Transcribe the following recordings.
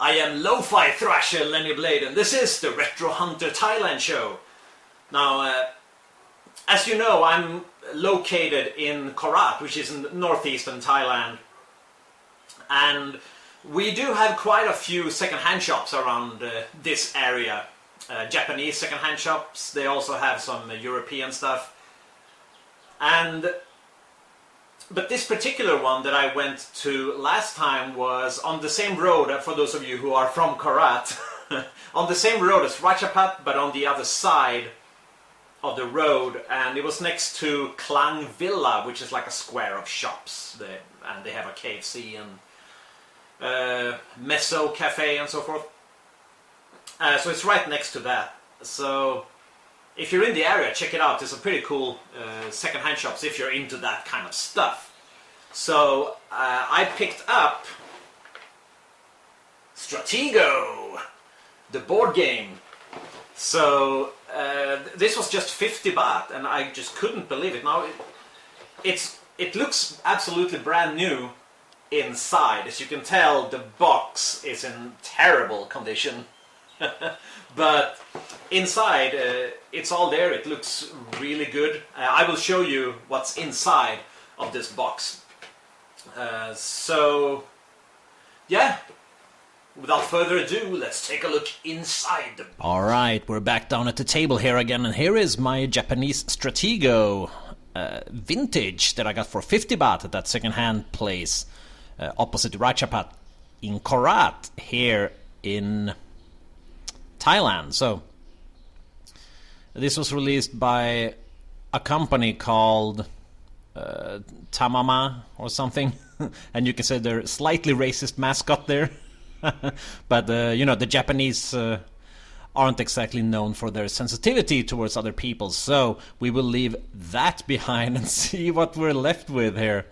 I am Lo-Fi Thrasher Lenny Blade, and this is the Retro Hunter Thailand show. Now, as you know, I'm located in Korat, which is in northeastern Thailand. And we do have quite a few second-hand shops around this area. Japanese second-hand shops, they also have some European stuff. But this particular one that I went to last time was on the same road, for those of you who are from Korat, on the same road as Ratchapat, but on the other side of the road, and it was next to Klang Villa, which is like a square of shops, and they have a KFC and Meso Cafe and so forth. So it's right next to that. So if you're in the area, check it out. There's some pretty cool second-hand shops if you're into that kind of stuff. So I picked up Stratego, the board game. So this was just 50 baht, and I just couldn't believe it. Now it looks absolutely brand new inside. As you can tell, the box is in terrible condition. But inside, it's all there. It looks really good. I will show you what's inside of this box. So, yeah, without further ado, let's take a look inside the box. Alright, we're back down at the table here again, and here is my Japanese Stratego vintage that I got for 50 baht at that second-hand place opposite Ratchapat in Korat here in Thailand. So this was released by a company called Tamama or something, and you can say they're slightly racist mascot there. But you know, the Japanese aren't exactly known for their sensitivity towards other people, so we will leave that behind and see what we're left with here.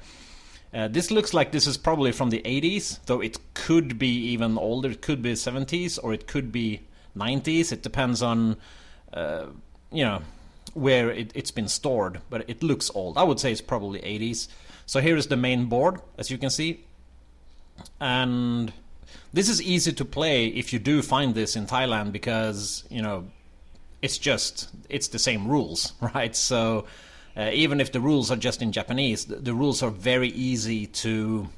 This looks like this is probably from the 80s, though it could be even older. It could be 70s or it could be 90s. It depends on you know, where it's been stored, but it looks old. I would say it's probably 80s. So here is the main board, as you can see, and this is easy to play if you do find this in Thailand, because you know it's the same rules, right? So even if the rules are just in Japanese, the rules are very easy to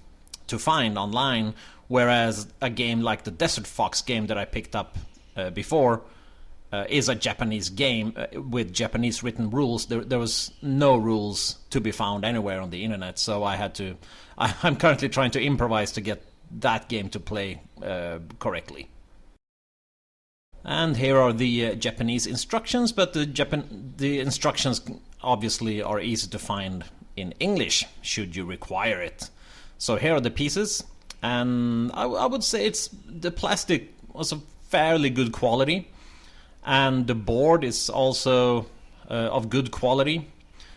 find online, whereas a game like the Desert Fox game that I picked up before is a Japanese game with Japanese written rules. There was no rules to be found anywhere on the internet, so I'm currently trying to improvise to get that game to play correctly. And here are the Japanese instructions, but the instructions obviously are easy to find in English should you require it. So here are the pieces, and I would say the plastic was of fairly good quality, and the board is also of good quality.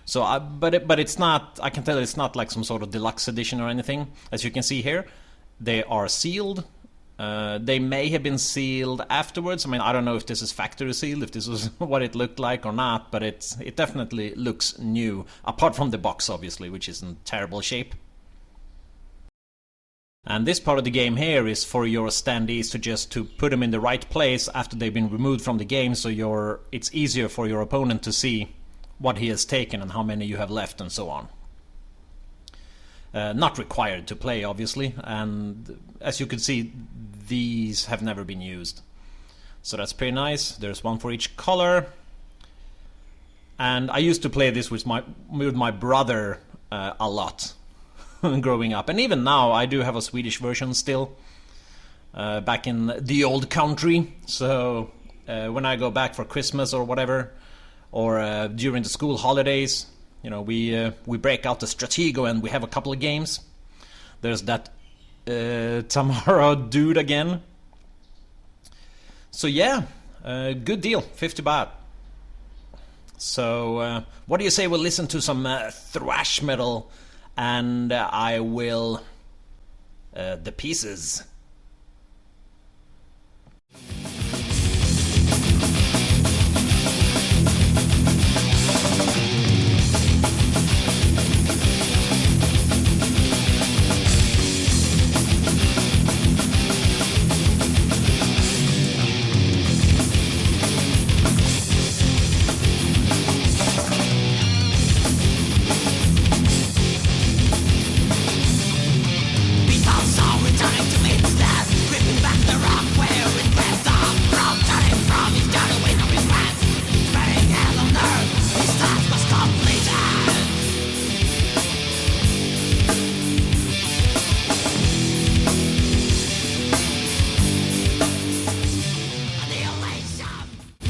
So, but it's not. I can tell it's not like some sort of deluxe edition or anything. As you can see here, they are sealed. They may have been sealed afterwards. I mean, I don't know if this is factory sealed, if this was what it looked like or not, but it definitely looks new, apart from the box, obviously, which is in terrible shape. And this part of the game here is for your standees to put them in the right place after they've been removed from the game, so it's easier for your opponent to see what he has taken and how many you have left and so on. Not required to play, obviously, and as you can see, these have never been used. So that's pretty nice. There's one for each color. And I used to play this with my brother a lot growing up. And even now, I do have a Swedish version still, back in the old country. So when I go back for Christmas or whatever, or during the school holidays, you know, we break out the Stratego and we have a couple of games. There's that Tamara dude again. So yeah, good deal, 50 baht. So what do you say we'll listen to some thrash metal, and I will the pieces.